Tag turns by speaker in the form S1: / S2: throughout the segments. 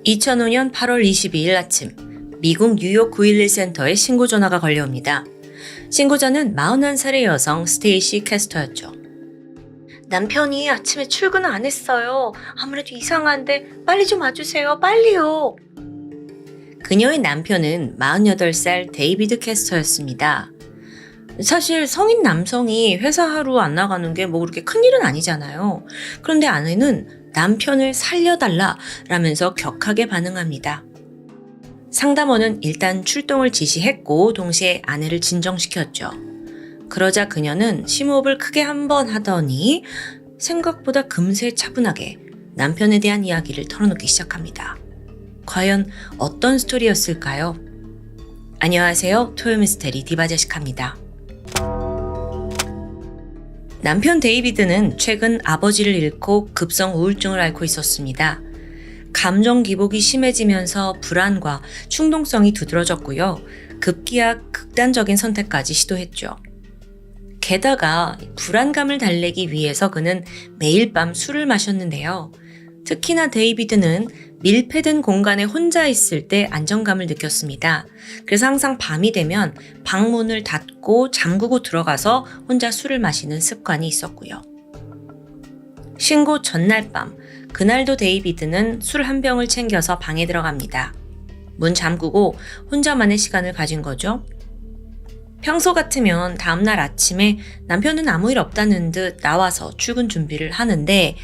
S1: 2005년 8월 22일 아침, 미국 뉴욕 911 센터에 신고 전화가 걸려옵니다. 신고자는 41살의 여성 스테이시 캐스터였죠. 남편이 아침에 출근 안 했어요. 아무래도 이상한데 빨리 좀 와주세요. 빨리요. 그녀의 남편은 48살 데이비드 캐스터였습니다. 사실 성인 남성이 회사 하루 안 나가는 게 뭐 그렇게 큰일은 아니잖아요. 그런데 아내는 남편을 살려달라라면서 격하게 반응합니다. 상담원은 일단 출동을 지시했고 동시에 아내를 진정시켰죠. 그러자 그녀는 심호흡을 크게 한 번 하더니 생각보다 금세 차분하게 남편에 대한 이야기를 털어놓기 시작합니다. 과연 어떤 스토리였을까요? 안녕하세요. 토요미스테리 디바제시카입니다. 남편 데이비드는 최근 아버지를 잃고 급성 우울증을 앓고 있었습니다. 감정 기복이 심해지면서 불안과 충동성이 두드러졌고요. 급기야 극단적인 선택까지 시도했죠. 게다가 불안감을 달래기 위해서 그는 매일 밤 술을 마셨는데요. 특히나 데이비드는 밀폐된 공간에 혼자 있을 때 안정감을 느꼈습니다. 그래서 항상 밤이 되면 방문을 닫고 잠그고 들어가서 혼자 술을 마시는 습관이 있었고요. 신고 전날 밤, 그날도 데이비드는 술 한 병을 챙겨서 방에 들어갑니다. 문 잠그고 혼자만의 시간을 가진 거죠. 평소 같으면 다음날 아침에 남편은 아무 일 없다는 듯 나와서 출근 준비를 하는데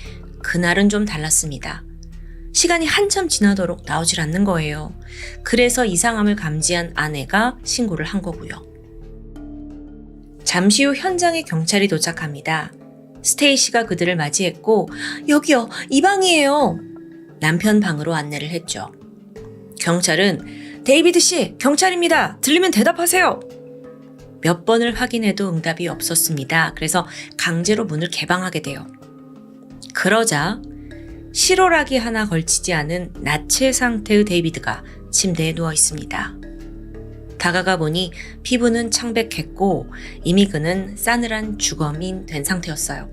S1: 그날은 좀 달랐습니다. 시간이 한참 지나도록 나오질 않는 거예요. 그래서 이상함을 감지한 아내가 신고를 한 거고요. 잠시 후 현장에 경찰이 도착합니다. 스테이시가 그들을 맞이했고 여기요, 이 방이에요. 남편 방으로 안내를 했죠. 경찰은 데이비드 씨, 경찰입니다. 들리면 대답하세요. 몇 번을 확인해도 응답이 없었습니다. 그래서 강제로 문을 개방하게 돼요. 그러자 실오라기 하나 걸치지 않은 나체 상태의 데이비드가 침대에 누워 있습니다. 다가가 보니 피부는 창백했고 이미 그는 싸늘한 주검이 된 상태였어요.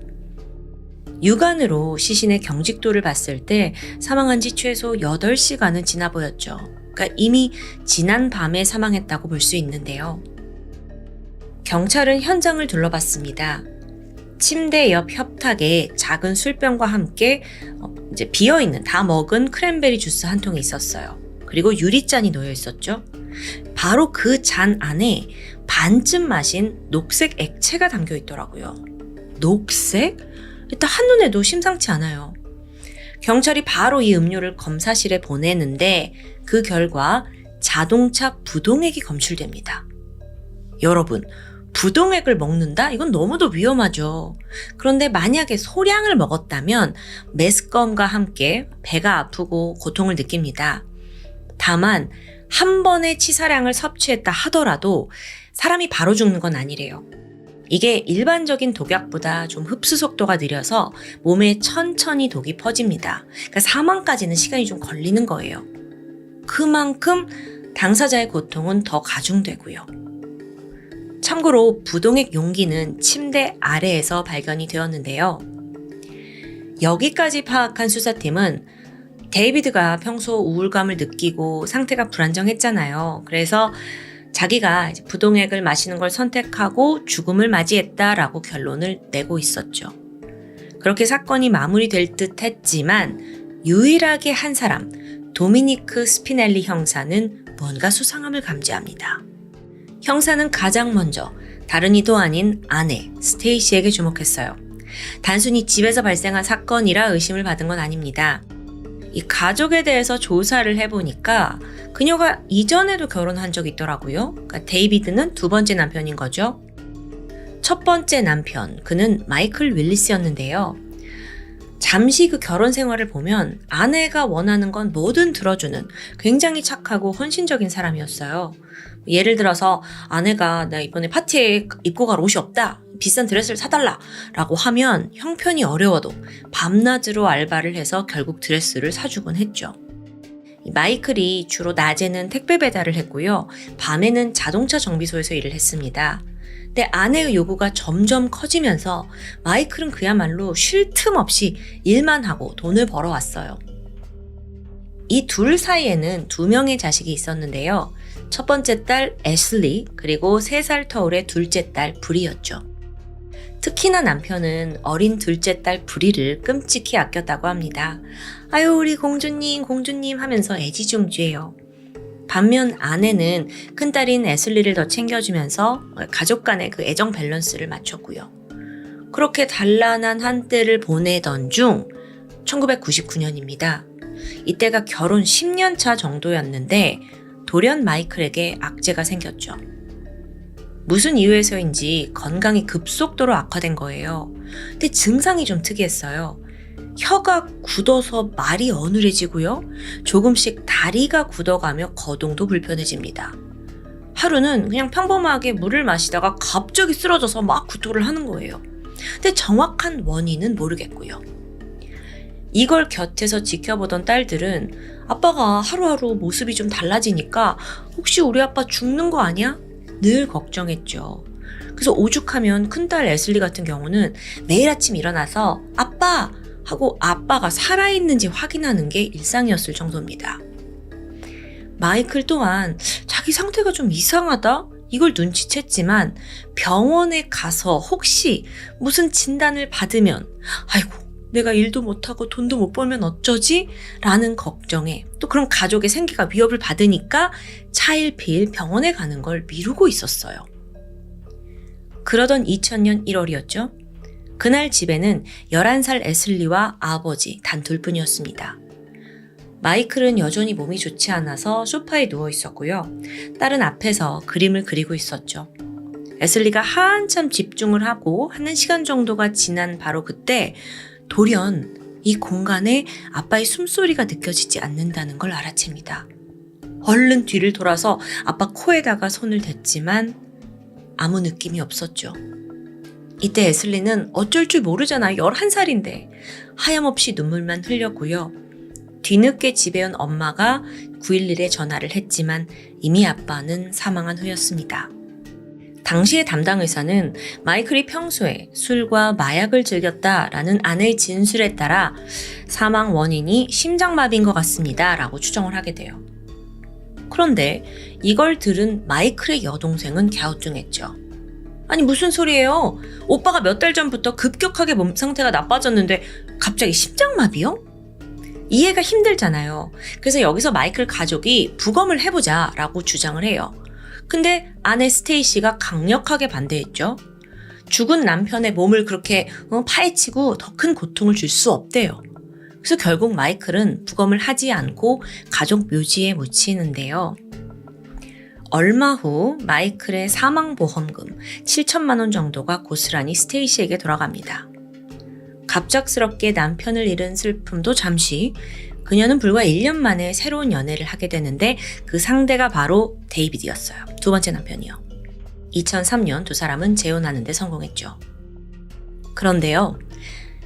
S1: 육안으로 시신의 경직도를 봤을 때 사망한 지 최소 8시간은 지나 보였죠. 그러니까 이미 지난 밤에 사망했다고 볼 수 있는데요. 경찰은 현장을 둘러봤습니다. 침대 옆 협탁에 작은 술병과 함께 이제 비어있는 다 먹은 크랜베리 주스 한 통이 있었어요. 그리고 유리잔이 놓여 있었죠. 바로 그 잔 안에 반쯤 마신 녹색 액체가 담겨 있더라고요. 녹색? 일단 한눈에도 심상치 않아요. 경찰이 바로 이 음료를 검사실에 보내는데 그 결과 자동차 부동액이 검출됩니다. 여러분, 부동액을 먹는다? 이건 너무도 위험하죠. 그런데 만약에 소량을 먹었다면 메스꺼움과 함께 배가 아프고 고통을 느낍니다. 다만 한 번의 치사량을 섭취했다 하더라도 사람이 바로 죽는 건 아니래요. 이게 일반적인 독약보다 좀 흡수 속도가 느려서 몸에 천천히 독이 퍼집니다. 그러니까 사망까지는 시간이 좀 걸리는 거예요. 그만큼 당사자의 고통은 더 가중되고요. 참고로 부동액 용기는 침대 아래에서 발견이 되었는데요. 여기까지 파악한 수사팀은 데이비드가 평소 우울감을 느끼고 상태가 불안정했잖아요. 그래서 자기가 이제 부동액을 마시는 걸 선택하고 죽음을 맞이했다라고 결론을 내고 있었죠. 그렇게 사건이 마무리될 듯 했지만 유일하게 한 사람, 도미니크 스피넬리 형사는 뭔가 수상함을 감지합니다. 형사는 가장 먼저 다른 이도 아닌 아내 스테이시에게 주목했어요. 단순히 집에서 발생한 사건이라 의심을 받은 건 아닙니다. 이 가족에 대해서 조사를 해보니까 그녀가 이전에도 결혼한 적이 있더라고요. 그러니까 데이비드는 두 번째 남편인 거죠. 첫 번째 남편, 그는 마이클 윌리스였는데요. 잠시 그 결혼 생활을 보면 아내가 원하는 건 뭐든 들어주는 굉장히 착하고 헌신적인 사람이었어요. 예를 들어서 아내가 나 이번에 파티에 입고 갈 옷이 없다. 비싼 드레스를 사달라 라고 하면 형편이 어려워도 밤낮으로 알바를 해서 결국 드레스를 사주곤 했죠. 마이클이 주로 낮에는 택배 배달을 했고요. 밤에는 자동차 정비소에서 일을 했습니다. 근데 아내의 요구가 점점 커지면서 마이클은 그야말로 쉴 틈 없이 일만 하고 돈을 벌어왔어요. 이 둘 사이에는 2명의 자식이 있었는데요. 첫 번째 딸 애슬리, 그리고 3살 터울의 둘째 딸 브리였죠. 특히나 남편은 어린 둘째 딸 브리를 끔찍히 아꼈다고 합니다. 아유, 우리 공주님, 공주님 하면서 애지중지해요. 반면 아내는 큰딸인 애슬리를 더 챙겨주면서 가족 간의 그 애정 밸런스를 맞췄고요. 그렇게 단란한 한때를 보내던 중 1999년입니다. 이때가 결혼 10년 차 정도였는데 돌연 마이클에게 악재가 생겼죠. 무슨 이유에서인지 건강이 급속도로 악화된 거예요. 근데 증상이 좀 특이했어요. 혀가 굳어서 말이 어눌해지고요. 조금씩 다리가 굳어가며 거동도 불편해집니다. 하루는 그냥 평범하게 물을 마시다가 갑자기 쓰러져서 막 구토를 하는 거예요. 근데 정확한 원인은 모르겠고요. 이걸 곁에서 지켜보던 딸들은 아빠가 하루하루 모습이 좀 달라지니까 혹시 우리 아빠 죽는 거 아니야? 늘 걱정했죠. 그래서 오죽하면 큰딸 애슬리 같은 경우는 매일 아침 일어나서 아빠! 하고 아빠가 살아있는지 확인하는 게 일상이었을 정도입니다. 마이클 또한 자기 상태가 좀 이상하다? 이걸 눈치챘지만 병원에 가서 혹시 무슨 진단을 받으면 아이고 내가 일도 못하고 돈도 못 벌면 어쩌지? 라는 걱정에 또 그런 가족의 생계가 위협을 받으니까 차일피일 병원에 가는 걸 미루고 있었어요. 그러던 2000년 1월이었죠. 그날 집에는 11살 애슬리와 아버지 단 둘뿐이었습니다. 마이클은 여전히 몸이 좋지 않아서 소파에 누워 있었고요. 딸은 앞에서 그림을 그리고 있었죠. 애슬리가 한참 집중을 하고 하는 시간 정도가 지난 바로 그때 돌연 이 공간에 아빠의 숨소리가 느껴지지 않는다는 걸 알아챕니다. 얼른 뒤를 돌아서 아빠 코에다가 손을 댔지만 아무 느낌이 없었죠. 이때 애슬리는 어쩔 줄 모르잖아. 11살인데 하염없이 눈물만 흘렸고요. 뒤늦게 집에 온 엄마가 911에 전화를 했지만 이미 아빠는 사망한 후였습니다. 당시의 담당 의사는 마이클이 평소에 술과 마약을 즐겼다라는 아내의 진술에 따라 사망 원인이 심장마비인 것 같습니다 라고 추정을 하게 돼요. 그런데 이걸 들은 마이클의 여동생은 갸우뚱했죠. 아니 무슨 소리예요? 오빠가 몇 달 전부터 급격하게 몸 상태가 나빠졌는데 갑자기 심장마비요? 이해가 힘들잖아요. 그래서 여기서 마이클 가족이 부검을 해보자 라고 주장을 해요. 근데 아내 스테이시가 강력하게 반대했죠. 죽은 남편의 몸을 그렇게 파헤치고 더 큰 고통을 줄 수 없대요. 그래서 결국 마이클은 부검을 하지 않고 가족 묘지에 묻히는데요. 얼마 후 마이클의 사망보험금 7천만 원 정도가 고스란히 스테이시에게 돌아갑니다. 갑작스럽게 남편을 잃은 슬픔도 잠시, 그녀는 불과 1년 만에 새로운 연애를 하게 되는데 그 상대가 바로 데이비드였어요. 두 번째 남편이요. 2003년 두 사람은 재혼하는 데 성공했죠. 그런데요.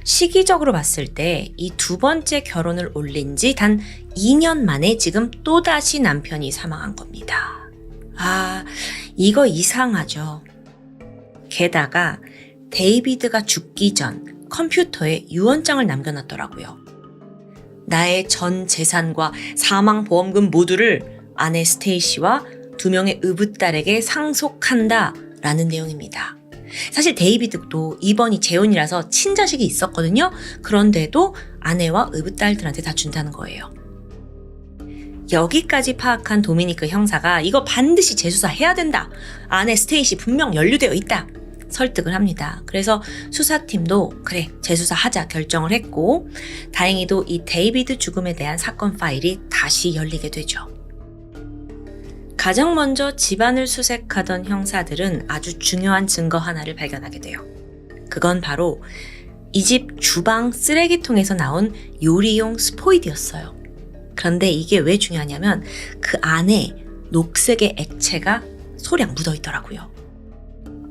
S1: 시기적으로 봤을 때 이 두 번째 결혼을 올린 지 단 2년 만에 지금 또다시 남편이 사망한 겁니다. 아, 이거 이상하죠. 게다가 데이비드가 죽기 전 컴퓨터에 유언장을 남겨놨더라고요. 나의 전 재산과 사망보험금 모두를 아내 스테이시와 2명의 의붓딸에게 상속한다 라는 내용입니다. 사실 데이비드도 이번이 재혼이라서 친자식이 있었거든요. 그런데도 아내와 의붓딸들한테 다 준다는 거예요. 여기까지 파악한 도미니크 형사가 이거 반드시 재수사해야 된다. 아내 스테이시 분명 연루되어 있다. 설득을 합니다. 그래서 수사팀도 그래 재수사하자 결정을 했고 다행히도 이 데이비드 죽음에 대한 사건 파일이 다시 열리게 되죠. 가장 먼저 집안을 수색하던 형사들은 아주 중요한 증거 하나를 발견하게 돼요. 그건 바로 이 집 주방 쓰레기통에서 나온 요리용 스포이드였어요. 그런데 이게 왜 중요하냐면 그 안에 녹색의 액체가 소량 묻어있더라고요.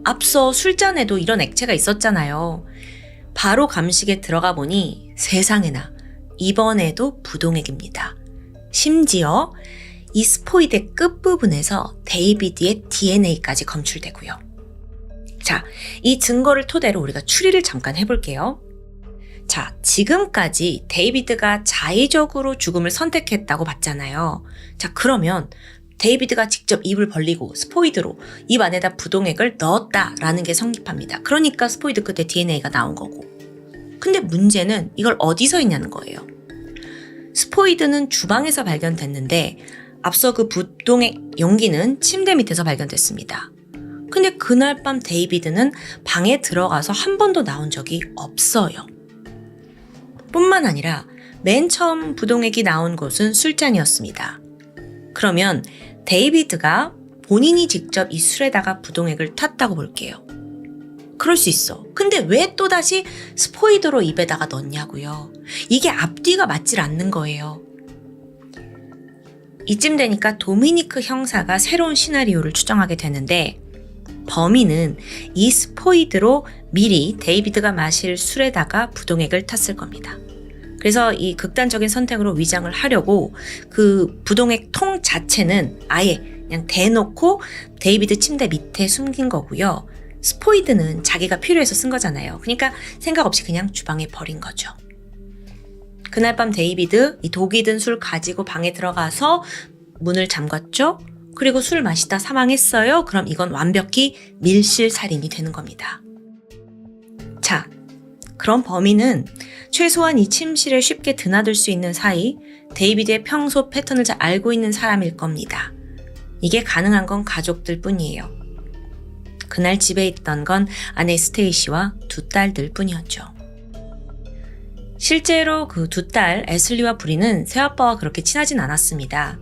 S1: 앞서 술잔에도 이런 액체가 있었잖아요. 바로 감식에 들어가 보니 세상에나 이번에도 부동액입니다. 심지어 이 스포이드의 끝부분에서 데이비드의 DNA까지 검출되고요. 자, 이 증거를 토대로 우리가 추리를 잠깐 해볼게요. 자, 지금까지 데이비드가 자의적으로 죽음을 선택했다고 봤잖아요. 자, 그러면 데이비드가 직접 입을 벌리고 스포이드로 입 안에다 부동액을 넣었다라는 게 성립합니다. 그러니까 스포이드 끝에 DNA가 나온 거고. 근데 문제는 이걸 어디서 했냐는 거예요. 스포이드는 주방에서 발견됐는데 앞서 그 부동액 용기는 침대 밑에서 발견됐습니다. 근데 그날 밤 데이비드는 방에 들어가서 한 번도 나온 적이 없어요. 뿐만 아니라 맨 처음 부동액이 나온 곳은 술잔이었습니다. 그러면 데이비드가 본인이 직접 이 술에다가 부동액을 탔다고 볼게요. 그럴 수 있어. 근데 왜 또다시 스포이드로 입에다가 넣냐고요. 이게 앞뒤가 맞질 않는 거예요. 이쯤 되니까 도미니크 형사가 새로운 시나리오를 추정하게 되는데 범인은 이 스포이드로 미리 데이비드가 마실 술에다가 부동액을 탔을 겁니다. 그래서 이 극단적인 선택으로 위장을 하려고 그 부동액 통 자체는 아예 그냥 대놓고 데이비드 침대 밑에 숨긴 거고요. 스포이드는 자기가 필요해서 쓴 거잖아요. 그러니까 생각 없이 그냥 주방에 버린 거죠. 그날 밤 데이비드 이 독이 든 술 가지고 방에 들어가서 문을 잠갔죠. 그리고 술 마시다 사망했어요. 그럼 이건 완벽히 밀실살인이 되는 겁니다. 자, 그럼 범인은 최소한 이 침실에 쉽게 드나들 수 있는 사이 데이비드의 평소 패턴을 잘 알고 있는 사람일 겁니다. 이게 가능한 건 가족들 뿐이에요. 그날 집에 있던 건 아내 스테이시와 두 딸들 뿐이었죠. 실제로 그 두 딸 애슬리와 브리는 새아빠와 그렇게 친하진 않았습니다.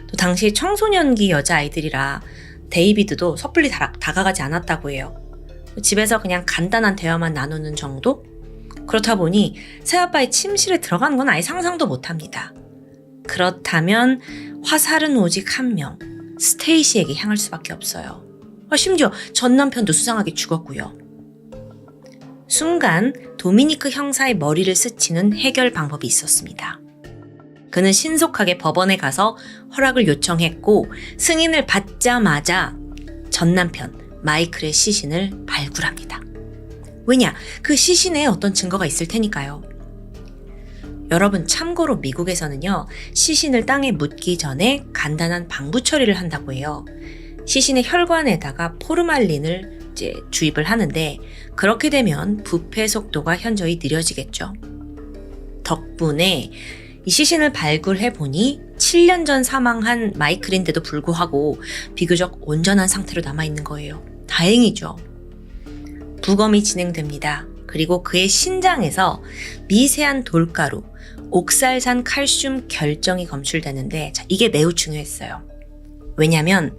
S1: 또 당시 청소년기 여자아이들이라 데이비드도 섣불리 다가가지 않았다고 해요. 집에서 그냥 간단한 대화만 나누는 정도? 그렇다 보니 새아빠의 침실에 들어가는 건 아예 상상도 못합니다. 그렇다면 화살은 오직 한 명, 스테이시에게 향할 수밖에 없어요. 심지어 전 남편도 수상하게 죽었고요. 순간 도미니크 형사의 머리를 스치는 해결 방법이 있었습니다. 그는 신속하게 법원에 가서 허락을 요청했고 승인을 받자마자 전 남편 마이클의 시신을 발굴합니다. 왜냐? 그 시신에 어떤 증거가 있을 테니까요. 여러분, 참고로 미국에서는요, 시신을 땅에 묻기 전에 간단한 방부 처리를 한다고 해요. 시신의 혈관에다가 포르말린을 이제 주입을 하는데 그렇게 되면 부패 속도가 현저히 느려지겠죠. 덕분에 이 시신을 발굴해 보니 7년 전 사망한 마이클인데도 불구하고 비교적 온전한 상태로 남아있는 거예요. 다행이죠. 부검이 진행됩니다. 그리고 그의 신장에서 미세한 돌가루, 옥살산 칼슘 결정이 검출되는데 이게 매우 중요했어요. 왜냐하면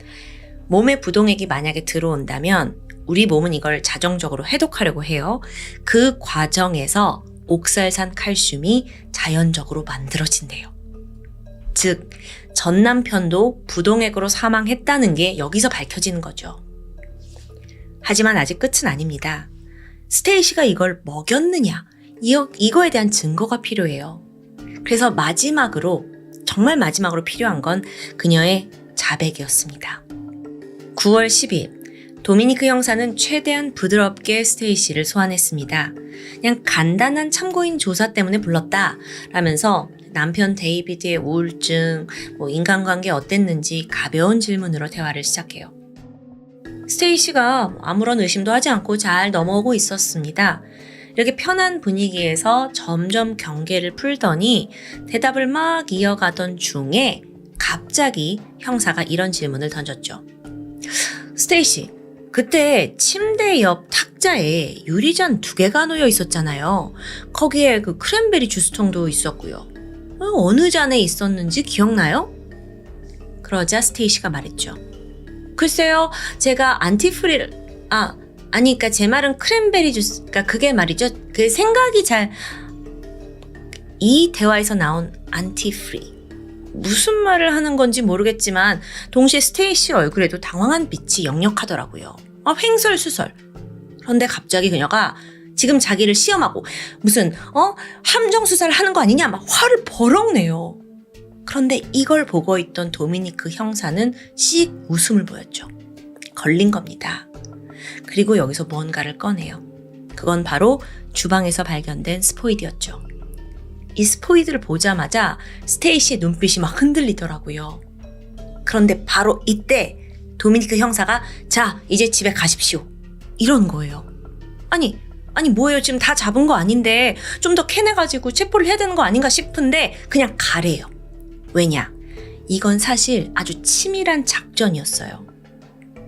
S1: 몸에 부동액이 만약에 들어온다면 우리 몸은 이걸 자정적으로 해독하려고 해요. 그 과정에서 옥살산 칼슘이 자연적으로 만들어진대요. 즉, 전 남편도 부동액으로 사망했다는 게 여기서 밝혀지는 거죠. 하지만 아직 끝은 아닙니다. 스테이시가 이걸 먹였느냐? 이거에 대한 증거가 필요해요. 그래서 마지막으로, 정말 마지막으로 필요한 건 그녀의 자백이었습니다. 9월 10일, 도미니크 형사는 최대한 부드럽게 스테이시를 소환했습니다. 그냥 간단한 참고인 조사 때문에 불렀다 라면서 남편 데이비드의 우울증, 인간관계 어땠는지 가벼운 질문으로 대화를 시작해요. 스테이시가 아무런 의심도 하지 않고 잘 넘어오고 있었습니다. 이렇게 편한 분위기에서 점점 경계를 풀더니 대답을 막 이어가던 중에 갑자기 형사가 이런 질문을 던졌죠. 스테이시, 그때 침대 옆 탁자에 유리잔 2개가 놓여 있었잖아요. 거기에 그 크랜베리 주스통도 있었고요. 어느 잔에 있었는지 기억나요? 그러자 스테이시가 말했죠. 글쎄요, 제가 그러니까 제 말은 크랜베리 주스, 그러니까 그게 말이죠. 그 생각이 이 대화에서 나온 안티프리. 무슨 말을 하는 건지 모르겠지만 동시에 스테이시 얼굴에도 당황한 빛이 역력하더라고요. 횡설수설. 그런데 갑자기 그녀가 지금 자기를 시험하고 무슨 함정수사를 하는 거 아니냐 막 화를 버럭 내요. 그런데 이걸 보고 있던 도미니크 형사는 씩 웃음을 보였죠. 걸린 겁니다. 그리고 여기서 뭔가를 꺼내요. 그건 바로 주방에서 발견된 스포이드였죠. 이 스포이드를 보자마자 스테이시의 눈빛이 막 흔들리더라고요. 그런데 바로 이때 도미니크 형사가 자, 이제 집에 가십시오. 이런 거예요. 아니 뭐예요? 지금 다 잡은 거 아닌데 좀 더 캐내가지고 체포를 해야 되는 거 아닌가 싶은데 그냥 가래요. 왜냐? 이건 사실 아주 치밀한 작전이었어요.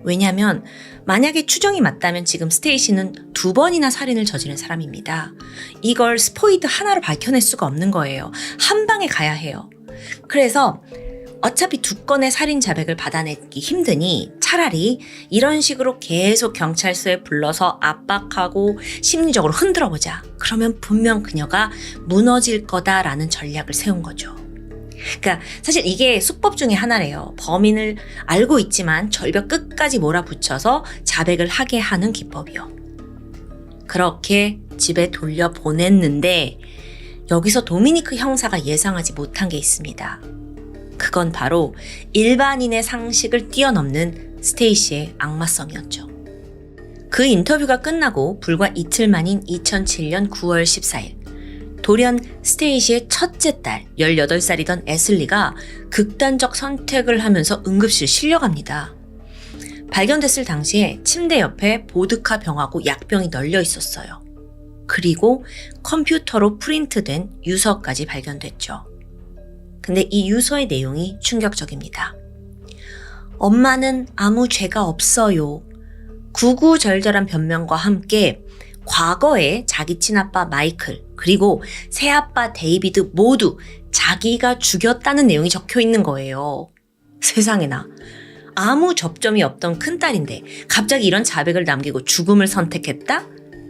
S1: 왜냐하면 만약에 추정이 맞다면 지금 스테이시는 2번이나 살인을 저지른 사람입니다. 이걸 스포이드 하나로 밝혀낼 수가 없는 거예요. 한 방에 가야 해요. 그래서 어차피 2건의 살인 자백을 받아내기 힘드니 차라리 이런 식으로 계속 경찰서에 불러서 압박하고 심리적으로 흔들어보자. 그러면 분명 그녀가 무너질 거다라는 전략을 세운 거죠. 그러니까 사실 이게 수법 중에 하나래요. 범인을 알고 있지만 절벽 끝까지 몰아붙여서 자백을 하게 하는 기법이요. 그렇게 집에 돌려보냈는데 여기서 도미니크 형사가 예상하지 못한 게 있습니다. 그건 바로 일반인의 상식을 뛰어넘는 스테이시의 악마성이었죠. 그 인터뷰가 끝나고 불과 이틀 만인 2007년 9월 14일 돌연 스테이시의 첫째 딸 18살이던 애슬리가 극단적 선택을 하면서 응급실 실려갑니다. 발견됐을 당시에 침대 옆에 보드카 병하고 약병이 널려 있었어요. 그리고 컴퓨터로 프린트된 유서까지 발견됐죠. 근데 이 유서의 내용이 충격적입니다. 엄마는 아무 죄가 없어요. 구구절절한 변명과 함께 과거에 자기 친아빠 마이클 그리고 새아빠 데이비드 모두 자기가 죽였다는 내용이 적혀 있는 거예요. 세상에나. 아무 접점이 없던 큰딸인데 갑자기 이런 자백을 남기고 죽음을 선택했다?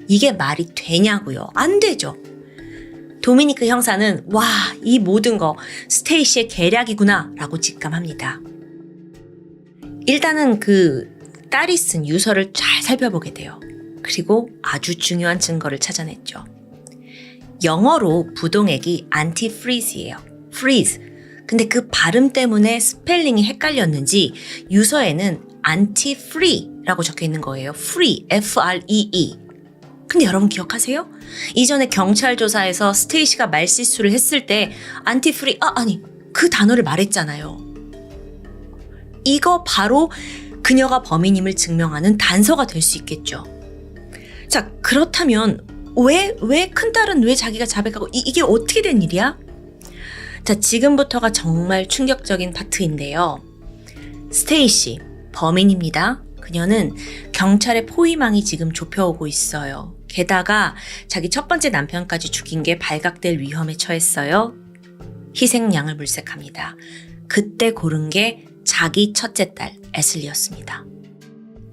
S1: 이게 말이 되냐고요. 안 되죠. 도미니크 형사는 와, 이 모든 거 스테이시의 계략이구나 라고 직감합니다. 일단은 그 딸이 쓴 유서를 잘 살펴보게 돼요. 그리고 아주 중요한 증거를 찾아냈죠. 영어로 부동액이 anti-freeze예요. freeze. 근데 그 발음 때문에 스펠링이 헷갈렸는지 유서에는 anti-free라고 적혀 있는 거예요. free, F-R-E-E. 근데 여러분 기억하세요? 이전에 경찰 조사에서 스테이시가 말실수를 했을 때 anti-free, 아니 그 단어를 말했잖아요. 이거 바로 그녀가 범인임을 증명하는 단서가 될 수 있겠죠. 자, 그렇다면 왜 큰딸은 왜 자기가 자백하고 이게 어떻게 된 일이야? 자, 지금부터가 정말 충격적인 파트인데요. 스테이시, 범인입니다. 그녀는 경찰의 포위망이 지금 좁혀오고 있어요. 게다가 자기 첫 번째 남편까지 죽인 게 발각될 위험에 처했어요. 희생양을 물색합니다. 그때 고른 게 자기 첫째 딸 애슬리였습니다.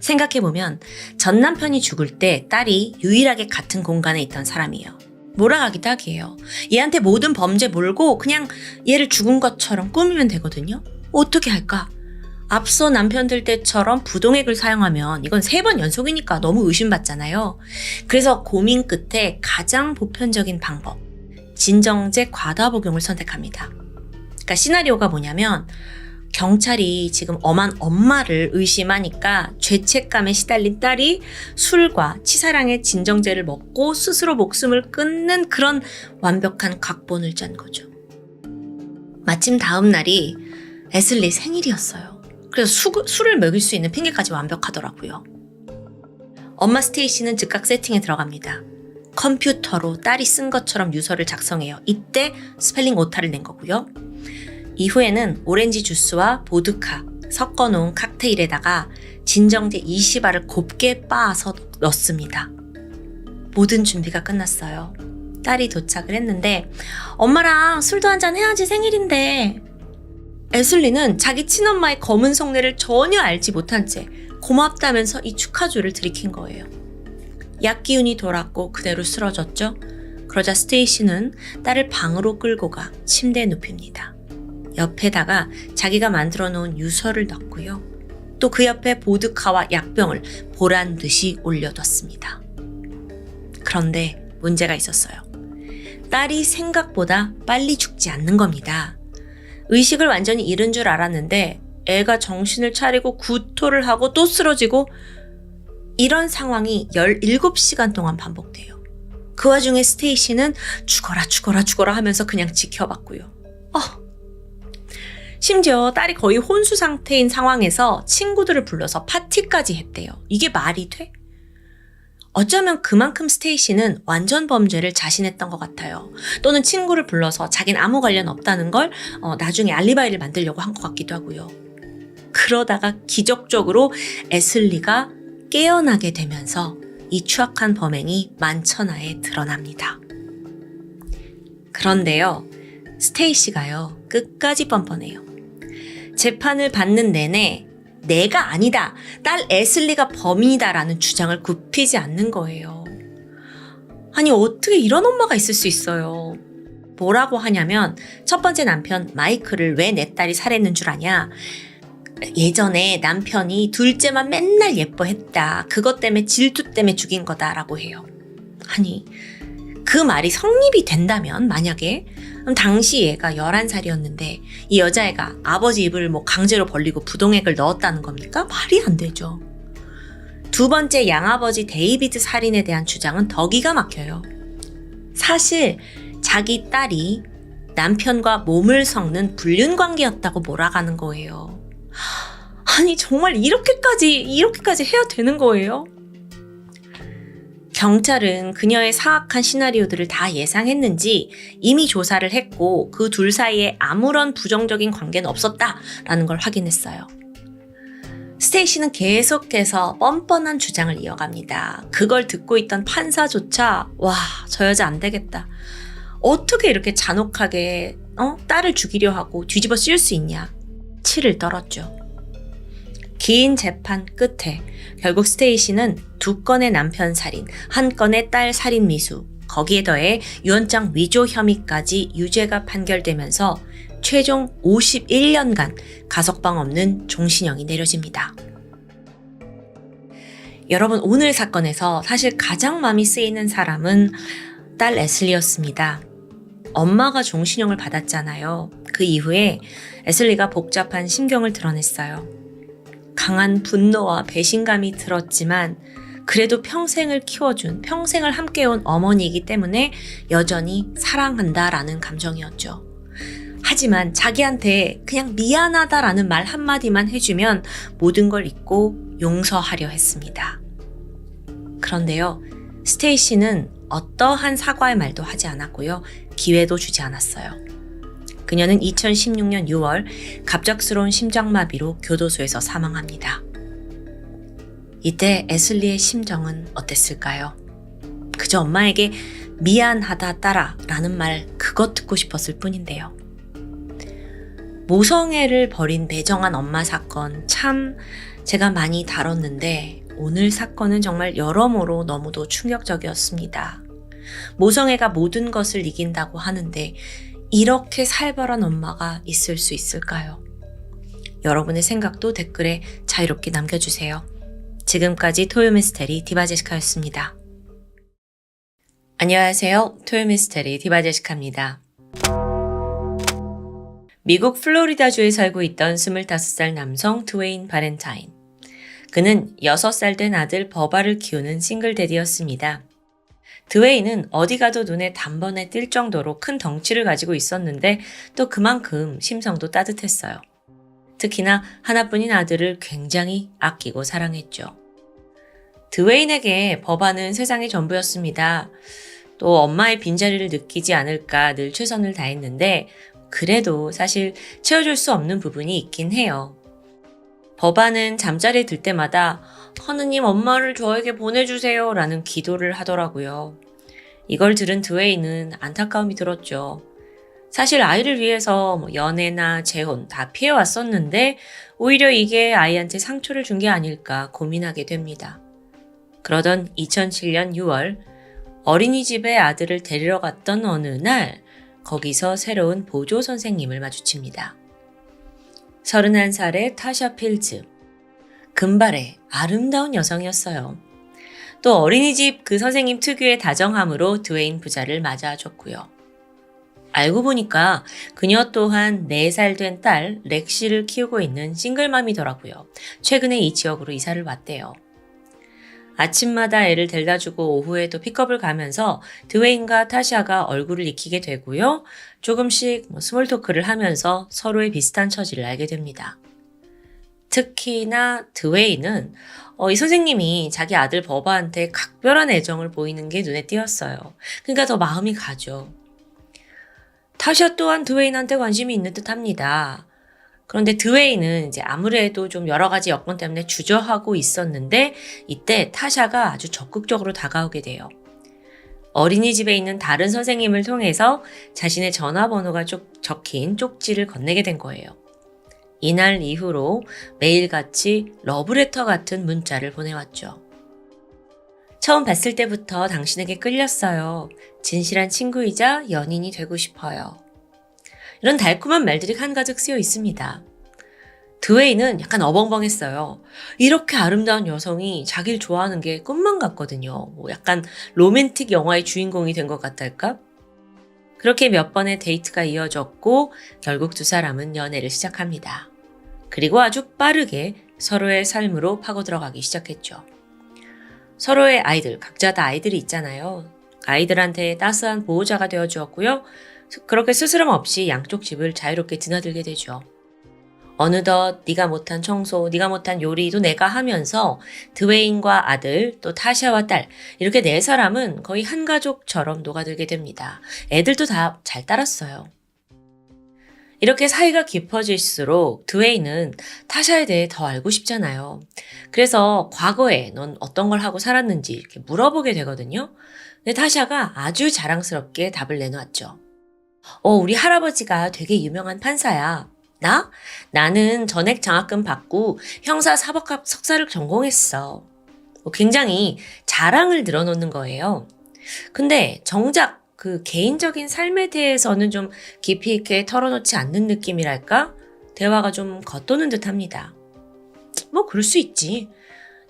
S1: 생각해보면 전 남편이 죽을 때 딸이 유일하게 같은 공간에 있던 사람이에요. 몰아가기 딱이에요. 얘한테 모든 범죄 몰고 그냥 얘를 죽은 것처럼 꾸미면 되거든요. 어떻게 할까? 앞서 남편들 때처럼 부동액을 사용하면 이건 3번 연속이니까 너무 의심받잖아요. 그래서 고민 끝에 가장 보편적인 방법, 진정제 과다 복용을 선택합니다. 그러니까 시나리오가 뭐냐면 경찰이 지금 엄한 엄마를 의심하니까 죄책감에 시달린 딸이 술과 치사량의 진정제를 먹고 스스로 목숨을 끊는 그런 완벽한 각본을 짠 거죠. 마침 다음 날이 애슬리 생일이었어요. 그래서 술을 먹일 수 있는 핑계까지 완벽하더라고요. 엄마 스테이시는 즉각 세팅에 들어갑니다. 컴퓨터로 딸이 쓴 것처럼 유서를 작성해요. 이때 스펠링 오타를 낸 거고요. 이후에는 오렌지 주스와 보드카 섞어놓은 칵테일에다가 진정제 20알을 곱게 빻아서 넣습니다. 모든 준비가 끝났어요. 딸이 도착을 했는데 엄마랑 술도 한잔 해야지 생일인데 애슬리는 자기 친엄마의 검은 속내를 전혀 알지 못한 채 고맙다면서 이 축하주를 들이킨 거예요. 약기운이 돌았고 그대로 쓰러졌죠. 그러자 스테이시는 딸을 방으로 끌고 가 침대에 눕힙니다. 옆에다가 자기가 만들어 놓은 유서를 넣고요. 또 그 옆에 보드카와 약병을 보란 듯이 올려뒀습니다. 그런데 문제가 있었어요. 딸이 생각보다 빨리 죽지 않는 겁니다. 의식을 완전히 잃은 줄 알았는데 애가 정신을 차리고 구토를 하고 또 쓰러지고 이런 상황이 17시간 동안 반복돼요. 그 와중에 스테이시는 죽어라 하면서 그냥 지켜봤고요. 심지어 딸이 거의 혼수 상태인 상황에서 친구들을 불러서 파티까지 했대요. 이게 말이 돼? 어쩌면 그만큼 스테이시는 완전 범죄를 자신했던 것 같아요. 또는 친구를 불러서 자긴 아무 관련 없다는 걸 나중에 알리바이를 만들려고 한 것 같기도 하고요. 그러다가 기적적으로 애슬리가 깨어나게 되면서 이 추악한 범행이 만천하에 드러납니다. 그런데요, 스테이시가요, 끝까지 뻔뻔해요. 재판을 받는 내내 내가 아니다, 딸 애슬리가 범인이다라는 주장을 굽히지 않는 거예요. 아니, 어떻게 이런 엄마가 있을 수 있어요? 뭐라고 하냐면, 첫 번째 남편 마이클을 왜 내 딸이 살해했는 줄 아냐? 예전에 남편이 둘째만 맨날 예뻐했다. 그것 때문에 질투 때문에 죽인 거다라고 해요. 아니, 그 말이 성립이 된다면 만약에 그럼 당시 얘가 11살이었는데 이 여자애가 아버지 입을 강제로 벌리고 부동액을 넣었다는 겁니까? 말이 안 되죠. 두 번째 양아버지 데이비드 살인에 대한 주장은 더 기가 막혀요. 사실 자기 딸이 남편과 몸을 섞는 불륜관계였다고 몰아가는 거예요. 아니, 정말 이렇게까지 해야 되는 거예요? 경찰은 그녀의 사악한 시나리오들을 다 예상했는지 이미 조사를 했고 그 둘 사이에 아무런 부정적인 관계는 없었다라는 걸 확인했어요. 스테이시는 계속해서 뻔뻔한 주장을 이어갑니다. 그걸 듣고 있던 판사조차 와, 저 여자 안 되겠다. 어떻게 이렇게 잔혹하게 딸을 죽이려 하고 뒤집어 씌울 수 있냐. 치를 떨었죠. 긴 재판 끝에 결국 스테이시는 2건의 남편 살인, 1건의 딸 살인 미수, 거기에 더해 유언장 위조 혐의까지 유죄가 판결되면서 최종 51년간 가석방 없는 종신형이 내려집니다. 여러분, 오늘 사건에서 사실 가장 마음이 쓰이는 사람은 딸 애슬리였습니다. 엄마가 종신형을 받았잖아요. 그 이후에 애슬리가 복잡한 심경을 드러냈어요. 강한 분노와 배신감이 들었지만 그래도 평생을 키워준, 평생을 함께해온 어머니이기 때문에 여전히 사랑한다라는 감정이었죠. 하지만 자기한테 그냥 미안하다라는 말 한마디만 해주면 모든 걸 잊고 용서하려 했습니다. 그런데요, 스테이시는 어떠한 사과의 말도 하지 않았고요. 기회도 주지 않았어요. 그녀는 2016년 6월 갑작스러운 심장마비로 교도소에서 사망합니다. 이때 애슬리의 심정은 어땠을까요? 그저 엄마에게 미안하다 딸아 라는 말 그것 듣고 싶었을 뿐인데요. 모성애를 벌인 매정한 엄마 사건 참 제가 많이 다뤘는데 오늘 사건은 정말 여러모로 너무도 충격적이었습니다. 모성애가 모든 것을 이긴다고 하는데 이렇게 살벌한 엄마가 있을 수 있을까요? 여러분의 생각도 댓글에 자유롭게 남겨주세요. 지금까지 토요미스테리 디바제시카였습니다. 안녕하세요. 토요미스테리 디바제시카입니다. 미국 플로리다주에 살고 있던 25살 남성 드웨인 발렌타인. 그는 6살 된 아들 버바를 키우는 싱글대디였습니다. 드웨인은 어디 가도 눈에 단번에 띌 정도로 큰 덩치를 가지고 있었는데 또 그만큼 심성도 따뜻했어요. 특히나 하나뿐인 아들을 굉장히 아끼고 사랑했죠. 드웨인에게 버바는 세상의 전부였습니다. 또 엄마의 빈자리를 느끼지 않을까 늘 최선을 다했는데 그래도 사실 채워줄 수 없는 부분이 있긴 해요. 버바는 잠자리에 들 때마다 하느님 엄마를 저에게 보내주세요 라는 기도를 하더라고요. 이걸 들은 드웨인은 안타까움이 들었죠. 사실 아이를 위해서 연애나 재혼 다 피해왔었는데 오히려 이게 아이한테 상처를 준 게 아닐까 고민하게 됩니다. 그러던 2007년 6월 어린이집에 아들을 데리러 갔던 어느 날 거기서 새로운 보조 선생님을 마주칩니다. 31살의 타샤 필즈. 금발의 아름다운 여성이었어요. 또 어린이집 그 선생님 특유의 다정함으로 드웨인 부자를 맞아줬고요. 알고 보니까 그녀 또한 4살 된 딸 렉시를 키우고 있는 싱글맘이더라고요. 최근에 이 지역으로 이사를 왔대요. 아침마다 애를 데려다주고 오후에도 픽업을 가면서 드웨인과 타샤가 얼굴을 익히게 되고요. 조금씩 스몰 토크를 하면서 서로의 비슷한 처지를 알게 됩니다. 특히나 드웨인은 이 선생님이 자기 아들 버바한테 각별한 애정을 보이는 게 눈에 띄었어요. 그러니까 더 마음이 가죠. 타샤 또한 드웨인한테 관심이 있는 듯 합니다. 그런데 드웨인은 이제 아무래도 좀 여러 가지 여건 때문에 주저하고 있었는데 이때 타샤가 아주 적극적으로 다가오게 돼요. 어린이집에 있는 다른 선생님을 통해서 자신의 전화번호가 적힌 쪽지를 건네게 된 거예요. 이날 이후로 매일같이 러브레터 같은 문자를 보내왔죠. 처음 봤을 때부터 당신에게 끌렸어요. 진실한 친구이자 연인이 되고 싶어요. 이런 달콤한 말들이 한가득 쓰여 있습니다. 드웨이는 약간 어벙벙했어요. 이렇게 아름다운 여성이 자기를 좋아하는 게 꿈만 같거든요. 약간 로맨틱 영화의 주인공이 된 것 같달까? 그렇게 몇 번의 데이트가 이어졌고 결국 두 사람은 연애를 시작합니다. 그리고 아주 빠르게 서로의 삶으로 파고 들어가기 시작했죠. 서로의 아이들, 각자 다 아이들이 있잖아요. 아이들한테 따스한 보호자가 되어주었고요. 그렇게 스스럼 없이 양쪽 집을 자유롭게 드나들게 되죠. 어느덧 네가 못한 청소, 네가 못한 요리도 내가 하면서 드웨인과 아들, 또 타샤와 딸 이렇게 네 사람은 거의 한 가족처럼 녹아들게 됩니다. 애들도 다 잘 따랐어요. 이렇게 사이가 깊어질수록 드웨인은 타샤에 대해 더 알고 싶잖아요. 그래서 과거에 넌 어떤 걸 하고 살았는지 이렇게 물어보게 되거든요. 근데 타샤가 아주 자랑스럽게 답을 내놓았죠. 우리 할아버지가 되게 유명한 판사야. 나? 나는 전액 장학금 받고 형사 사법학 석사를 전공했어. 굉장히 자랑을 늘어놓는 거예요. 근데 정작 그 개인적인 삶에 대해서는 좀 깊이 있게 털어놓지 않는 느낌이랄까? 대화가 좀 겉도는 듯 합니다. 그럴 수 있지.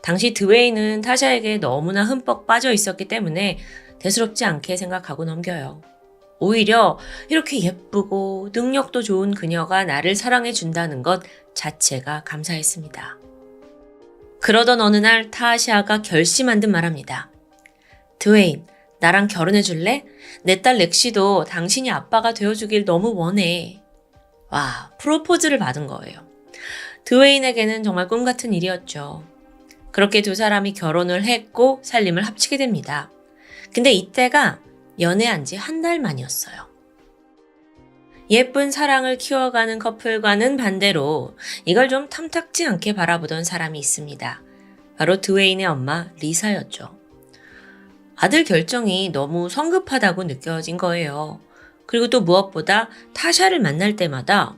S1: 당시 드웨이는 타샤에게 너무나 흠뻑 빠져 있었기 때문에 대수롭지 않게 생각하고 넘겨요. 오히려 이렇게 예쁘고 능력도 좋은 그녀가 나를 사랑해 준다는 것 자체가 감사했습니다. 그러던 어느 날 타샤가 결심한 듯 말합니다. 드웨인, 나랑 결혼해 줄래? 내 딸 렉시도 당신이 아빠가 되어주길 너무 원해. 와, 프로포즈를 받은 거예요. 드웨인에게는 정말 꿈 같은 일이었죠. 그렇게 두 사람이 결혼을 했고 살림을 합치게 됩니다. 근데 이때가 연애한 지 한 달 만이었어요. 예쁜 사랑을 키워가는 커플과는 반대로 이걸 좀 탐탁지 않게 바라보던 사람이 있습니다. 바로 드웨인의 엄마 리사였죠. 아들 결정이 너무 성급하다고 느껴진 거예요. 그리고 또 무엇보다 타샤를 만날 때마다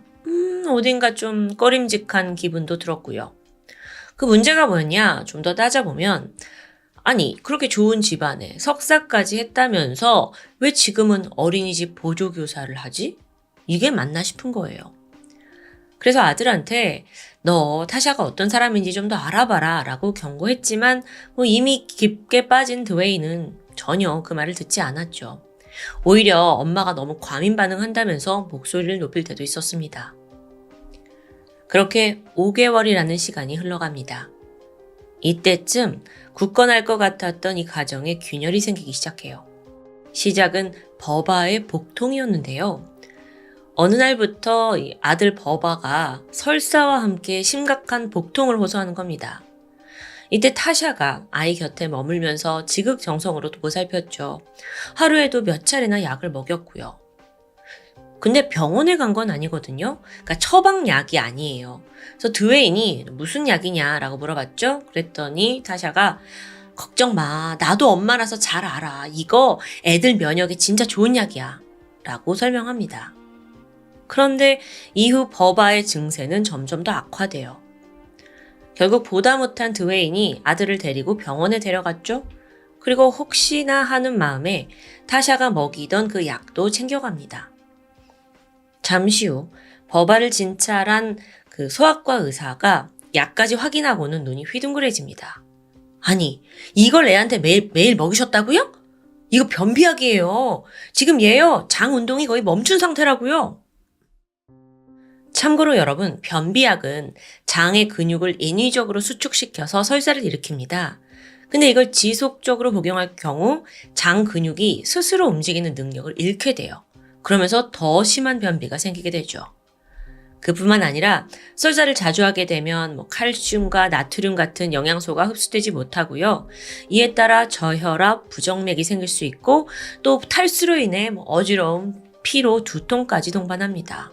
S1: 어딘가 좀 꺼림직한 기분도 들었고요. 그 문제가 뭐였냐? 좀 더 따져보면 아니 그렇게 좋은 집안에 석사까지 했다면서 왜 지금은 어린이집 보조교사를 하지? 이게 맞나 싶은 거예요. 그래서 아들한테 너 타샤가 어떤 사람인지 좀 더 알아봐라 라고 경고했지만 이미 깊게 빠진 드웨이는 전혀 그 말을 듣지 않았죠. 오히려 엄마가 너무 과민 반응한다면서 목소리를 높일 때도 있었습니다. 그렇게 5개월이라는 시간이 흘러갑니다. 이때쯤 굳건할 것 같았던 이 가정에 균열이 생기기 시작해요. 시작은 버바의 복통이었는데요. 어느 날부터 아들 버바가 설사와 함께 심각한 복통을 호소하는 겁니다. 이때 타샤가 아이 곁에 머물면서 지극정성으로 보살폈죠. 하루에도 몇 차례나 약을 먹였고요. 근데 병원에 간 건 아니거든요. 그러니까 처방약이 아니에요. 그래서 드웨인이 무슨 약이냐라고 물어봤죠. 그랬더니 타샤가 걱정 마. 나도 엄마라서 잘 알아. 이거 애들 면역에 진짜 좋은 약이야. 라고 설명합니다. 그런데 이후 버바의 증세는 점점 더 악화돼요. 결국 보다 못한 드웨인이 아들을 데리고 병원에 데려갔죠. 그리고 혹시나 하는 마음에 타샤가 먹이던 그 약도 챙겨갑니다. 잠시 후 버바를 진찰한 그 소아과 의사가 약까지 확인하고는 눈이 휘둥그레집니다. 아니, 이걸 애한테 매일 먹이셨다고요? 이거 변비약이에요. 지금 얘요, 장 운동이 거의 멈춘 상태라고요. 참고로 여러분, 변비약은 장의 근육을 인위적으로 수축시켜서 설사를 일으킵니다. 근데 이걸 지속적으로 복용할 경우 장 근육이 스스로 움직이는 능력을 잃게 돼요. 그러면서 더 심한 변비가 생기게 되죠. 그뿐만 아니라 썰자를 자주 하게 되면 칼슘과 나트륨 같은 영양소가 흡수되지 못하고요. 이에 따라 저혈압, 부정맥이 생길 수 있고 또 탈수로 인해 어지러움, 피로, 두통까지 동반합니다.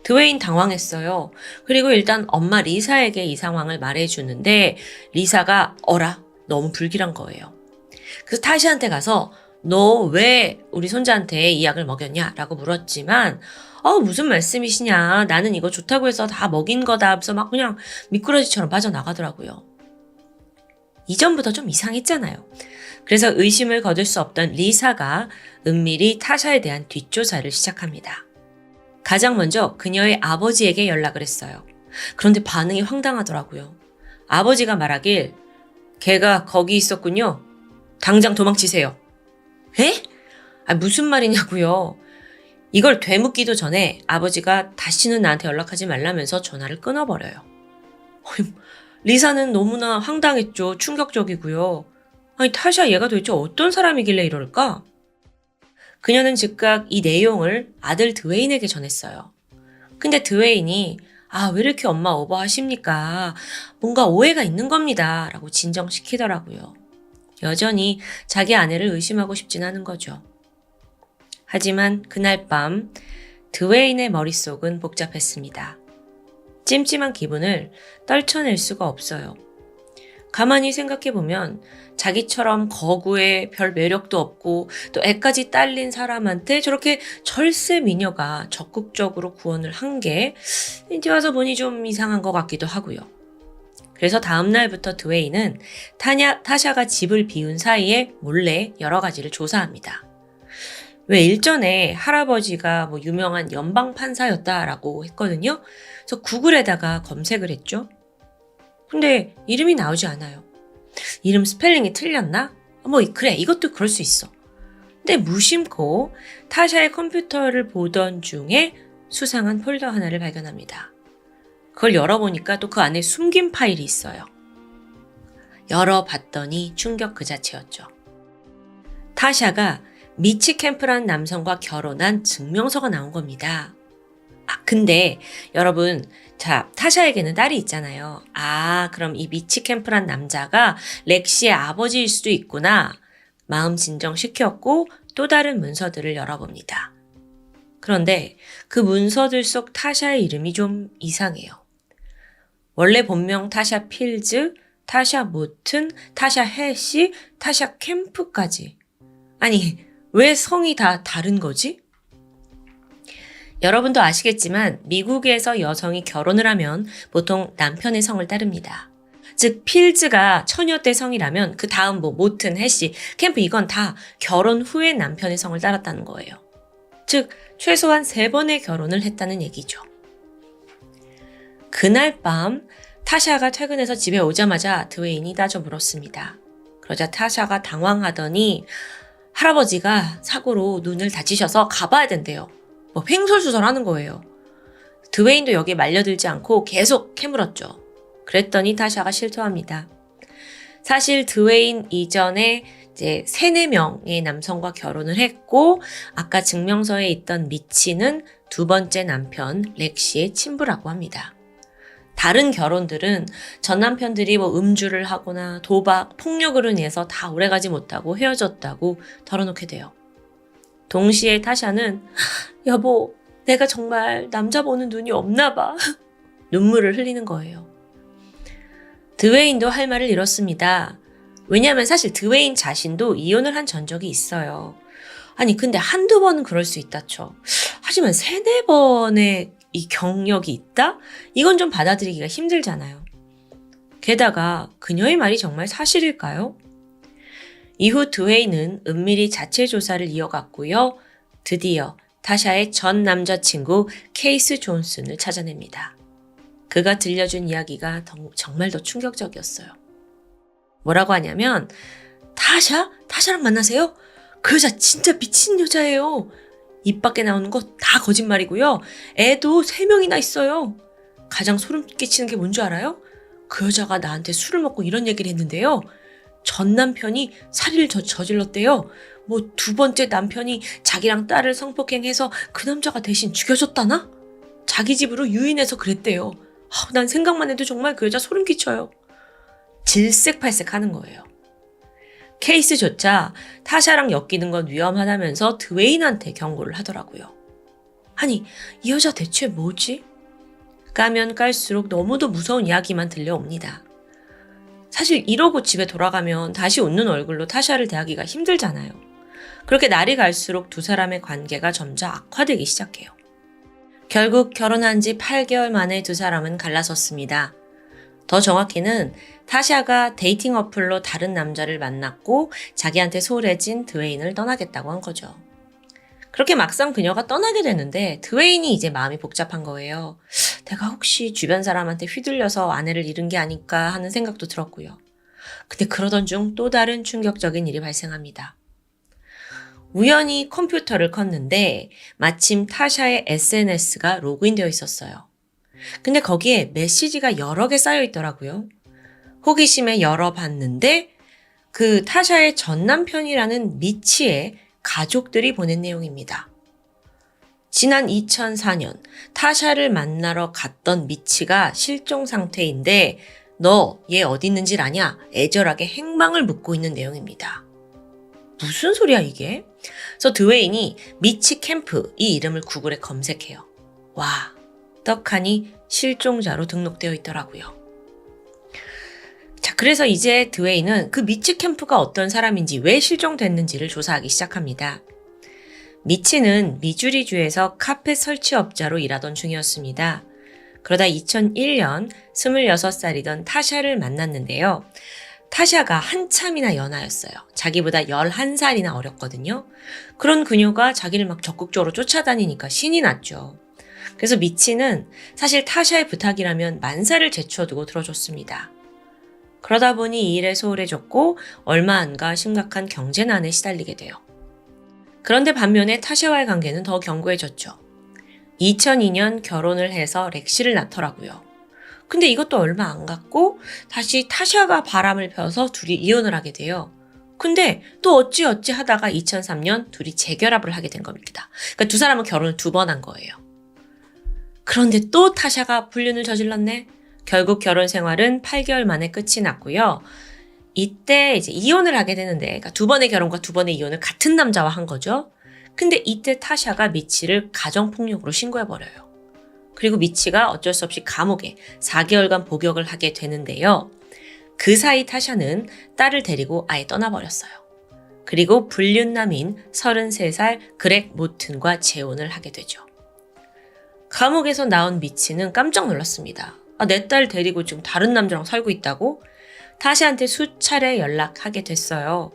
S1: 드웨인 당황했어요. 그리고 일단 엄마 리사에게 이 상황을 말해주는데 리사가 어라? 너무 불길한 거예요. 그래서 타시한테 가서 너 왜 우리 손자한테 이 약을 먹였냐? 라고 물었지만 무슨 말씀이시냐. 나는 이거 좋다고 해서 다 먹인 거다. 하면서 막 그냥 미꾸라지처럼 빠져나가더라고요. 이전부터 좀 이상했잖아요. 그래서 의심을 거둘 수 없던 리사가 은밀히 타샤에 대한 뒷조사를 시작합니다. 가장 먼저 그녀의 아버지에게 연락을 했어요. 그런데 반응이 황당하더라고요. 아버지가 말하길 걔가 거기 있었군요. 당장 도망치세요. 에? 무슨 말이냐고요. 이걸 되묻기도 전에 아버지가 다시는 나한테 연락하지 말라면서 전화를 끊어버려요. 리사는 너무나 황당했죠. 충격적이고요. 타샤 얘가 도대체 어떤 사람이길래 이럴까? 그녀는 즉각 이 내용을 아들 드웨인에게 전했어요. 근데 드웨인이 왜 이렇게 엄마 오버하십니까? 뭔가 오해가 있는 겁니다. 라고 진정시키더라고요. 여전히 자기 아내를 의심하고 싶진 않은 거죠. 하지만 그날 밤 드웨인의 머릿속은 복잡했습니다. 찜찜한 기분을 떨쳐낼 수가 없어요. 가만히 생각해보면 자기처럼 거구에 별 매력도 없고 또 애까지 딸린 사람한테 저렇게 절세 미녀가 적극적으로 구원을 한 게 이제 와서 보니 좀 이상한 것 같기도 하고요. 그래서 다음 날부터 드웨인은 타샤가 집을 비운 사이에 몰래 여러 가지를 조사합니다. 왜 일전에 할아버지가 유명한 연방 판사였다라고 했거든요. 그래서 구글에다가 검색을 했죠. 근데 이름이 나오지 않아요. 이름 스펠링이 틀렸나? 그래, 이것도 그럴 수 있어. 근데 무심코 타샤의 컴퓨터를 보던 중에 수상한 폴더 하나를 발견합니다. 그걸 열어보니까 또 그 안에 숨긴 파일이 있어요. 열어봤더니 충격 그 자체였죠. 타샤가 미치 캠프라는 남성과 결혼한 증명서가 나온 겁니다. 근데 여러분, 타샤에게는 딸이 있잖아요. 그럼 이 미치 캠프란 남자가 렉시의 아버지일 수도 있구나. 마음 진정시켰고 또 다른 문서들을 열어봅니다. 그런데 그 문서들 속 타샤의 이름이 좀 이상해요. 원래 본명 타샤 필즈, 타샤 모튼, 타샤 해시, 타샤 캠프까지. 왜 성이 다 다른 거지? 여러분도 아시겠지만 미국에서 여성이 결혼을 하면 보통 남편의 성을 따릅니다. 즉 필즈가 처녀 때 성이라면 그 다음 모튼, 해시, 캠프 이건 다 결혼 후에 남편의 성을 따랐다는 거예요. 즉 최소한 3번의 결혼을 했다는 얘기죠. 그날 밤 타샤가 퇴근해서 집에 오자마자 드웨인이 따져 물었습니다. 그러자 타샤가 당황하더니 할아버지가 사고로 눈을 다치셔서 가봐야 된대요. 횡설수설하는 거예요. 드웨인도 여기에 말려들지 않고 계속 캐물었죠. 그랬더니 타샤가 실토합니다. 사실 드웨인 이전에 이제 3-4명의 남성과 결혼을 했고 아까 증명서에 있던 미치는 2번째 남편 렉시의 친부라고 합니다. 다른 결혼들은 전 남편들이 음주를 하거나 도박, 폭력으로 인해서 다 오래가지 못하고 헤어졌다고 털어놓게 돼요. 동시에 타샤는 여보, 내가 정말 남자 보는 눈이 없나 봐. 눈물을 흘리는 거예요. 드웨인도 할 말을 잃었습니다. 왜냐하면 사실 드웨인 자신도 이혼을 한 전적이 있어요. 근데 1-2번은 그럴 수 있다 쳐. 하지만 3-4번의 이 경력이 있다? 이건 좀 받아들이기가 힘들잖아요. 게다가 그녀의 말이 정말 사실일까요? 이후 드웨인은 은밀히 자체 조사를 이어갔고요. 드디어 타샤의 전 남자친구 케이스 존슨을 찾아냅니다. 그가 들려준 이야기가 정말 더 충격적이었어요. 뭐라고 하냐면 타샤랑 만나세요? 그 여자 진짜 미친 여자예요. 입 밖에 나오는 거 다 거짓말이고요. 애도 3명이나 있어요. 가장 소름 끼치는 게 뭔지 알아요? 그 여자가 나한테 술을 먹고 이런 얘기를 했는데요. 전 남편이 살인을 저질렀대요. 뭐 두 번째 남편이 자기랑 딸을 성폭행해서 그 남자가 대신 죽여줬다나? 자기 집으로 유인해서 그랬대요. 난 생각만 해도 정말 그 여자 소름 끼쳐요. 질색팔색 하는 거예요. 케이스조차 타샤랑 엮이는 건 위험하다면서 드웨인한테 경고를 하더라고요. 아니, 이 여자 대체 뭐지? 까면 깔수록 너무도 무서운 이야기만 들려옵니다. 사실 이러고 집에 돌아가면 다시 웃는 얼굴로 타샤를 대하기가 힘들잖아요. 그렇게 날이 갈수록 두 사람의 관계가 점차 악화되기 시작해요. 결국 결혼한 지 8개월 만에 두 사람은 갈라섰습니다. 더 정확히는 타샤가 데이팅 어플로 다른 남자를 만났고 자기한테 소홀해진 드웨인을 떠나겠다고 한 거죠. 그렇게 막상 그녀가 떠나게 되는데 드웨인이 이제 마음이 복잡한 거예요. 내가 혹시 주변 사람한테 휘둘려서 아내를 잃은 게 아닐까 하는 생각도 들었고요. 근데 그러던 중 또 다른 충격적인 일이 발생합니다. 우연히 컴퓨터를 켰는데 마침 타샤의 SNS가 로그인되어 있었어요. 근데 거기에 메시지가 여러 개 쌓여 있더라고요. 호기심에 열어봤는데 그 타샤의 전 남편이라는 미치의 가족들이 보낸 내용입니다. 지난 2004년 타샤를 만나러 갔던 미치가 실종 상태인데 너 얘 어디 있는지 아냐? 애절하게 행방을 묻고 있는 내용입니다. 무슨 소리야 이게? 그래서 드웨인이 미치 캠프 이 이름을 구글에 검색해요. 와, 떡하니 실종자로 등록되어 있더라고요. 자, 그래서 이제 드웨인은 그 미치 캠프가 어떤 사람인지 왜 실종됐는지를 조사하기 시작합니다. 미치는 미주리주에서 카펫 설치업자로 일하던 중이었습니다. 그러다 2001년 26살이던 타샤를 만났는데요. 타샤가 한참이나 연하였어요. 자기보다 11살이나 어렸거든요. 그런 그녀가 자기를 막 적극적으로 쫓아다니니까 신이 났죠. 그래서 미치는 사실 타샤의 부탁이라면 만사를 제쳐두고 들어줬습니다. 그러다 보니 이 일에 소홀해졌고 얼마 안 가 심각한 경제난에 시달리게 돼요. 그런데 반면에 타샤와의 관계는 더 견고해졌죠. 2002년 결혼을 해서 렉시를 낳더라고요. 근데 이것도 얼마 안 갔고 다시 타샤가 바람을 펴서 둘이 이혼을 하게 돼요. 근데 또 어찌어찌 하다가 2003년 둘이 재결합을 하게 된 겁니다. 그러니까 두 사람은 결혼을 2번 한 거예요. 그런데 또 타샤가 불륜을 저질렀네. 결국 결혼 생활은 8개월 만에 끝이 났고요. 이때 이제 이혼을 하게 되는데, 그러니까 2번의 결혼과 2번의 이혼을 같은 남자와 한 거죠. 근데 이때 타샤가 미치를 가정폭력으로 신고해버려요. 그리고 미치가 어쩔 수 없이 감옥에 4개월간 복역을 하게 되는데요. 그 사이 타샤는 딸을 데리고 아예 떠나버렸어요. 그리고 불륜남인 33살 그렉 모튼과 재혼을 하게 되죠. 감옥에서 나온 미치는 깜짝 놀랐습니다. 내 딸 데리고 지금 다른 남자랑 살고 있다고? 타샤한테 수차례 연락하게 됐어요.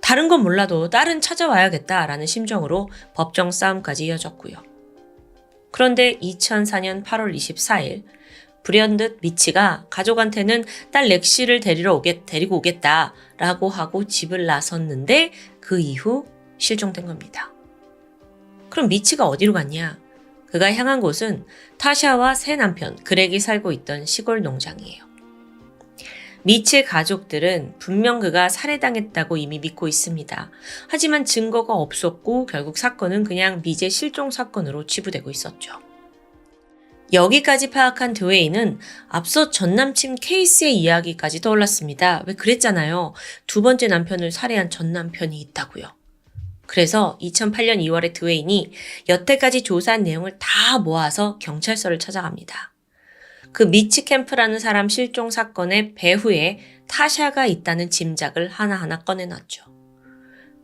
S1: 다른 건 몰라도 딸은 찾아와야겠다라는 심정으로 법정 싸움까지 이어졌고요. 그런데 2004년 8월 24일 불현듯 미치가 가족한테는 딸 렉시를 데리고 오겠다라고 하고 집을 나섰는데 그 이후 실종된 겁니다. 그럼 미치가 어디로 갔냐? 그가 향한 곳은 타샤와 새 남편 그렉이 살고 있던 시골 농장이에요. 미치의 가족들은 분명 그가 살해당했다고 이미 믿고 있습니다. 하지만 증거가 없었고 결국 사건은 그냥 미제 실종 사건으로 치부되고 있었죠. 여기까지 파악한 드웨인은 앞서 전남친 케이스의 이야기까지 떠올랐습니다. 왜 그랬잖아요. 2번째 남편을 살해한 전남편이 있다고요. 그래서 2008년 2월에 드웨인이 여태까지 조사한 내용을 다 모아서 경찰서를 찾아갑니다. 그 미치 캠프라는 사람 실종 사건의 배후에 타샤가 있다는 짐작을 하나하나 꺼내놨죠.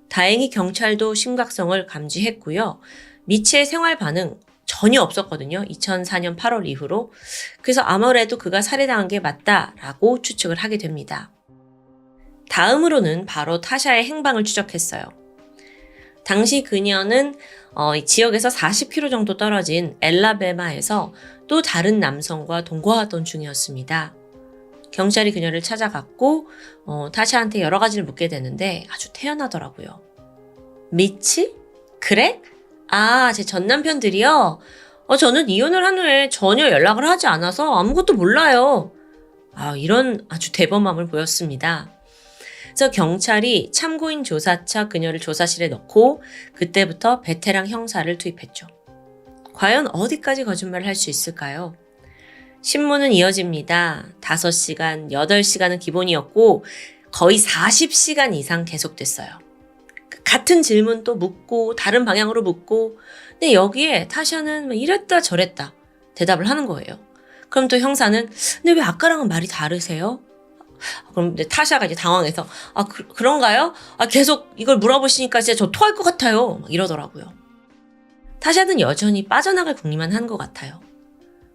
S1: 다행히 경찰도 심각성을 감지했고요. 미치의 생활 반응 전혀 없었거든요. 2004년 8월 이후로. 그래서 아무래도 그가 살해당한 게 맞다라고 추측을 하게 됩니다. 다음으로는 바로 타샤의 행방을 추적했어요. 당시 그녀는 지역에서 40km 정도 떨어진 엘라베마에서 또 다른 남성과 동거하던 중이었습니다. 경찰이 그녀를 찾아갔고 타샤한테 여러 가지를 묻게 되는데 아주 태연하더라고요. 미치? 그래? 제 전남편들이요? 저는 이혼을 한 후에 전혀 연락을 하지 않아서 아무것도 몰라요. 이런 아주 대범함을 보였습니다. 그래서 경찰이 참고인 조사차 그녀를 조사실에 넣고 그때부터 베테랑 형사를 투입했죠. 과연 어디까지 거짓말을 할 수 있을까요? 신문은 이어집니다. 5시간, 8시간은 기본이었고 거의 40시간 이상 계속됐어요. 같은 질문 또 묻고 다른 방향으로 묻고 근데 여기에 타샤는 이랬다 저랬다 대답을 하는 거예요. 그럼 또 형사는 근데 왜 아까랑은 말이 다르세요? 그럼 이제 타샤가 이제 당황해서 그런가요? 계속 이걸 물어보시니까 진짜 저 토할 것 같아요. 막 이러더라고요. 타샤는 여전히 빠져나갈 궁리만 한 것 같아요.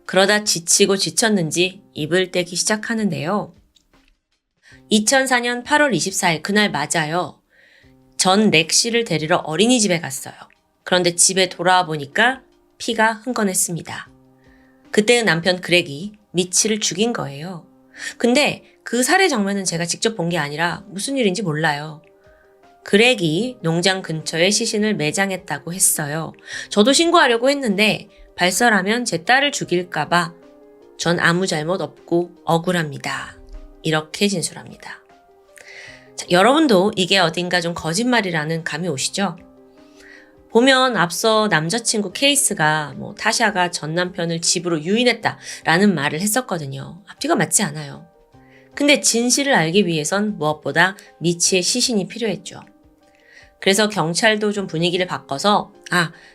S1: 그러다 지치고 지쳤는지 입을 떼기 시작하는데요. 2004년 8월 24일 그날 맞아요. 전 렉시를 데리러 어린이집에 갔어요. 그런데 집에 돌아와 보니까 피가 흥건했습니다. 그때는 남편 그렉이 미치를 죽인 거예요. 근데 그 살해 장면은 제가 직접 본 게 아니라 무슨 일인지 몰라요. 그렉이 농장 근처에 시신을 매장했다고 했어요. 저도 신고하려고 했는데 발설하면 제 딸을 죽일까봐 전 아무 잘못 없고 억울합니다. 이렇게 진술합니다. 자, 여러분도 이게 어딘가 좀 거짓말이라는 감이 오시죠? 보면 앞서 남자친구 케이스가 타샤가 전 남편을 집으로 유인했다라는 말을 했었거든요. 앞뒤가 맞지 않아요. 근데 진실을 알기 위해선 무엇보다 미치의 시신이 필요했죠. 그래서 경찰도 좀 분위기를 바꿔서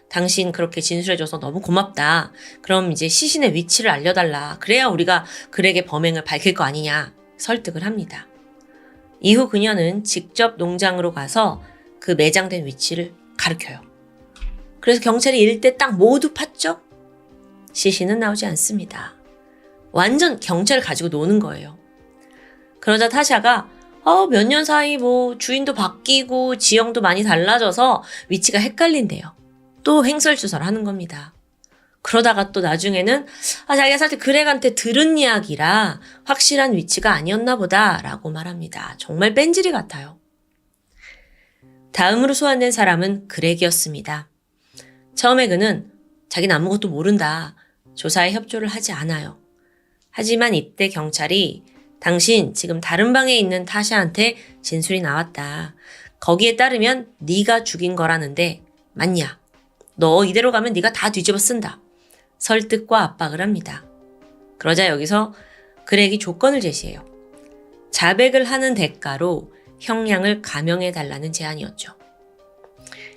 S1: 당신 그렇게 진술해줘서 너무 고맙다. 그럼 이제 시신의 위치를 알려달라. 그래야 우리가 그렉의 범행을 밝힐 거 아니냐 설득을 합니다. 이후 그녀는 직접 농장으로 가서 그 매장된 위치를 가르쳐요. 그래서 경찰이 일대 딱 모두 팠죠? 시신은 나오지 않습니다. 완전 경찰을 가지고 노는 거예요. 그러자 타샤가 몇 년 사이 주인도 바뀌고 지형도 많이 달라져서 위치가 헷갈린대요. 또 횡설수설 하는 겁니다. 그러다가 또 나중에는 자기가 사실 그렉한테 들은 이야기라 확실한 위치가 아니었나 보다 라고 말합니다. 정말 뺀질이 같아요. 다음으로 소환된 사람은 그렉이었습니다. 처음에 그는 자기는 아무것도 모른다. 조사에 협조를 하지 않아요. 하지만 이때 경찰이 당신 지금 다른 방에 있는 타샤한테 진술이 나왔다. 거기에 따르면 네가 죽인 거라는데 맞냐? 너 이대로 가면 네가 다 뒤집어 쓴다. 설득과 압박을 합니다. 그러자 여기서 그렉이 조건을 제시해요. 자백을 하는 대가로 형량을 감형해달라는 제안이었죠.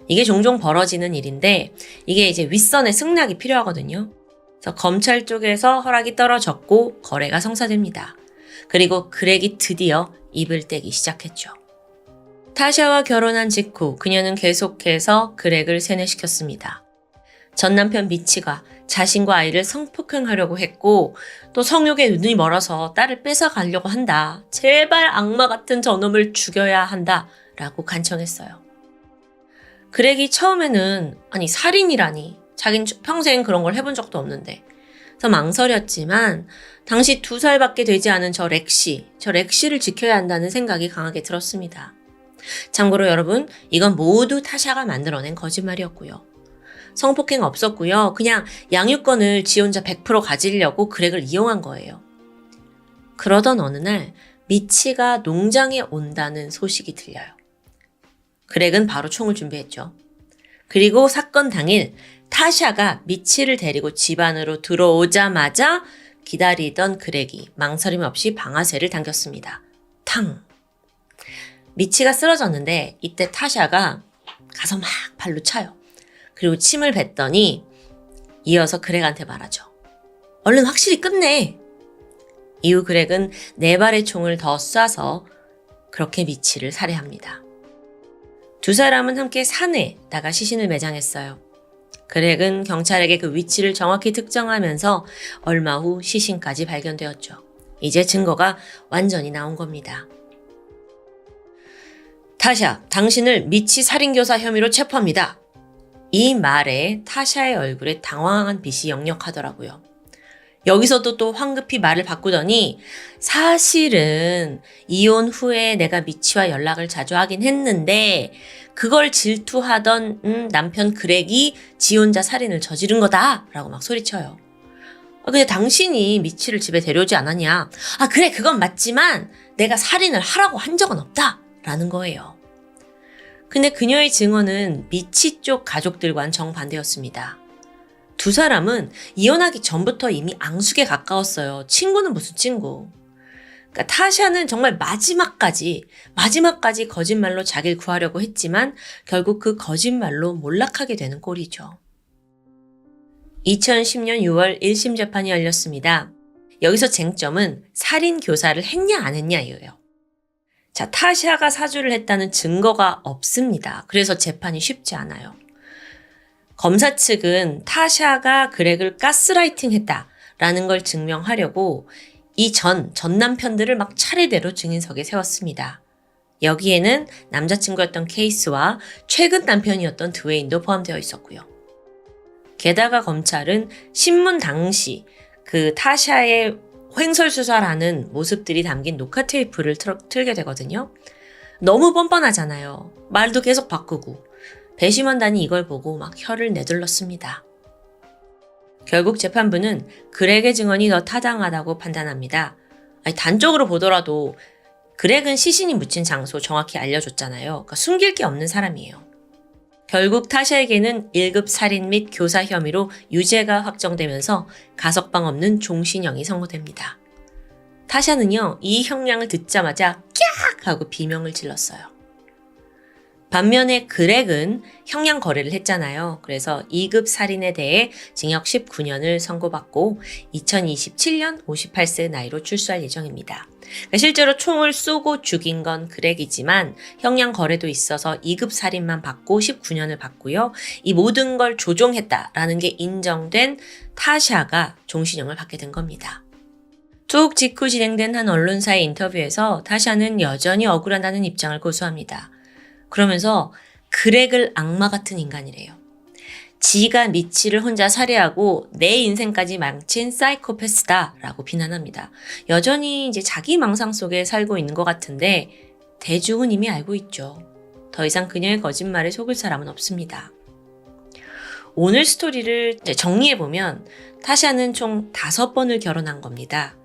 S1: 이게 종종 벌어지는 일인데 이게 이제 윗선의 승낙이 필요하거든요. 그래서 검찰 쪽에서 허락이 떨어졌고 거래가 성사됩니다. 그리고 그렉이 드디어 입을 떼기 시작했죠. 타샤와 결혼한 직후 그녀는 계속해서 그렉을 세뇌시켰습니다. 전 남편 미치가 자신과 아이를 성폭행하려고 했고 또 성욕에 눈이 멀어서 딸을 뺏어가려고 한다. 제발 악마 같은 저놈을 죽여야 한다. 라고 간청했어요. 그렉이 처음에는 살인이라니 자긴 평생 그런 걸 해본 적도 없는데 그래서 망설였지만 당시 2살밖에 되지 않은 저 렉시를 지켜야 한다는 생각이 강하게 들었습니다. 참고로 여러분 이건 모두 타샤가 만들어낸 거짓말이었고요. 성폭행 없었고요. 그냥 양육권을 지 혼자 100% 가지려고 그렉을 이용한 거예요. 그러던 어느 날 미치가 농장에 온다는 소식이 들려요. 그렉은 바로 총을 준비했죠. 그리고 사건 당일 타샤가 미치를 데리고 집 안으로 들어오자마자 기다리던 그렉이 망설임 없이 방아쇠를 당겼습니다. 탕! 미치가 쓰러졌는데 이때 타샤가 가서 막 발로 차요. 그리고 침을 뱉더니 이어서 그렉한테 말하죠. 얼른 확실히 끝내! 이후 그렉은 4발의 총을 더 쏴서 그렇게 미치를 살해합니다. 2사람은 함께 산에다가 시신을 매장했어요. 그렉은 경찰에게 그 위치를 정확히 특정하면서 얼마 후 시신까지 발견되었죠. 이제 증거가 완전히 나온 겁니다. 타샤, 당신을 미치 살인교사 혐의로 체포합니다. 이 말에 타샤의 얼굴에 당황한 빛이 역력하더라고요. 여기서도 또 황급히 말을 바꾸더니 사실은 이혼 후에 내가 미치와 연락을 자주 하긴 했는데 그걸 질투하던 남편 그렉이 지 혼자 살인을 저지른 거다 라고 막 소리쳐요. 근데 당신이 미치를 집에 데려오지 않았냐? 그래 그건 맞지만 내가 살인을 하라고 한 적은 없다 라는 거예요. 근데 그녀의 증언은 미치 쪽 가족들과는 정반대였습니다. 두 사람은 이혼하기 전부터 이미 앙숙에 가까웠어요. 친구는 무슨 친구. 그러니까 타샤는 정말 마지막까지 거짓말로 자기를 구하려고 했지만 결국 그 거짓말로 몰락하게 되는 꼴이죠. 2010년 6월 1심 재판이 열렸습니다. 여기서 쟁점은 살인 교사를 했냐 안 했냐예요. 자, 타샤가 사주를 했다는 증거가 없습니다. 그래서 재판이 쉽지 않아요. 검사 측은 타샤가 그렉을 가스라이팅 했다라는 걸 증명하려고 이 전 남편들을 막 차례대로 증인석에 세웠습니다. 여기에는 남자친구였던 케이스와 최근 남편이었던 드웨인도 포함되어 있었고요. 게다가 검찰은 신문 당시 그 타샤의 횡설수설하는 모습들이 담긴 녹화 테이프를 틀게 되거든요. 너무 뻔뻔하잖아요. 말도 계속 바꾸고. 배심원단이 이걸 보고 막 혀를 내둘렀습니다. 결국 재판부는 그렉의 증언이 더 타당하다고 판단합니다. 단적으로 보더라도 그렉은 시신이 묻힌 장소 정확히 알려줬잖아요. 그러니까 숨길 게 없는 사람이에요. 결국 타샤에게는 1급 살인 및 교사 혐의로 유죄가 확정되면서 가석방 없는 종신형이 선고됩니다. 타샤는요, 이 형량을 듣자마자 깍! 하고 비명을 질렀어요. 반면에 그렉은 형량 거래를 했잖아요. 그래서 2급 살인에 대해 징역 19년을 선고받고 2027년 58세 나이로 출소할 예정입니다. 실제로 총을 쏘고 죽인 건 그렉이지만 형량 거래도 있어서 2급 살인만 받고 19년을 받고요. 이 모든 걸 조종했다라는 게 인정된 타샤가 종신형을 받게 된 겁니다. 투옥 직후 진행된 한 언론사의 인터뷰에서 타샤는 여전히 억울하다는 입장을 고수합니다. 그러면서 그렉을 악마 같은 인간이래요. 지가 미치를 혼자 살해하고 내 인생까지 망친 사이코패스다라고 비난합니다. 여전히 이제 자기 망상 속에 살고 있는 것 같은데 대중은 이미 알고 있죠. 더 이상 그녀의 거짓말에 속을 사람은 없습니다. 오늘 스토리를 정리해보면 타샤는 총 5번을 결혼한 겁니다.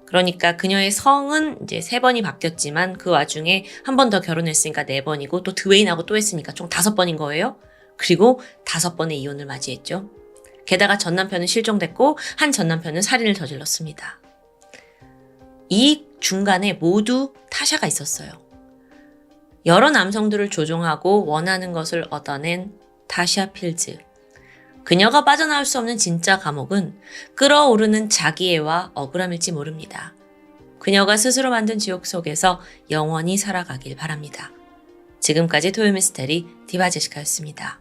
S1: 그러니까 그녀의 성은 이제 3번이 바뀌었지만 그 와중에 한 번 더 결혼했으니까 4번이고 또 드웨인하고 또 했으니까 총 5번인 거예요. 그리고 5번의 이혼을 맞이했죠. 게다가 전 남편은 실종됐고 한 전 남편은 살인을 저질렀습니다. 이 중간에 모두 타샤가 있었어요. 여러 남성들을 조종하고 원하는 것을 얻어낸 타샤 필즈. 그녀가 빠져나올 수 없는 진짜 감옥은 끓어오르는 자기애와 억울함일지 모릅니다. 그녀가 스스로 만든 지옥 속에서 영원히 살아가길 바랍니다. 지금까지 토요미스테리 디바제시카였습니다.